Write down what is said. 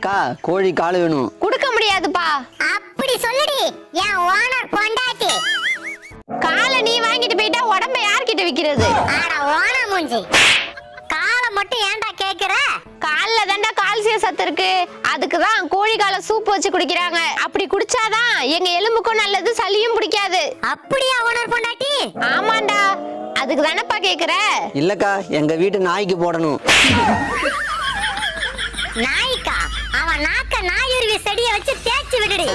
அக்கா கோழி கால் வேணும். குடுக்க முடியாதுப்பா. அப்படி சொல்லுடி என் ஓனர் பொண்டாட்டி. காலை நீ வாங்கிட்டு போயிட்டா உடம்ப யார்கிட்ட விக்கிறது? ஆட ஓனர் மூஞ்சி, காலை மட்டும் ஏன்டா கேக்குற? கால்ல தாண்டா கால்சியம் சத்து இருக்கு. அதுக்குதான் கோழி காலை சூப் வச்சு குடிக்கிறாங்க. அப்படி குடிச்சாதான் எங்க எலும்புக்கும் நல்லது, சளியும் பிடிக்காது. அப்படியா ஓனர் பொண்டாட்டி? ஆமாண்டா, அதுக்கு தானப்பா கேக்குற? இல்லக்கா எங்க வீட்டு நாய்க்கு போடணும். நாய்க்கா? அவன் நாக்க நாயுருவி செடியை வச்சு தேய்ச்சி விடுடி.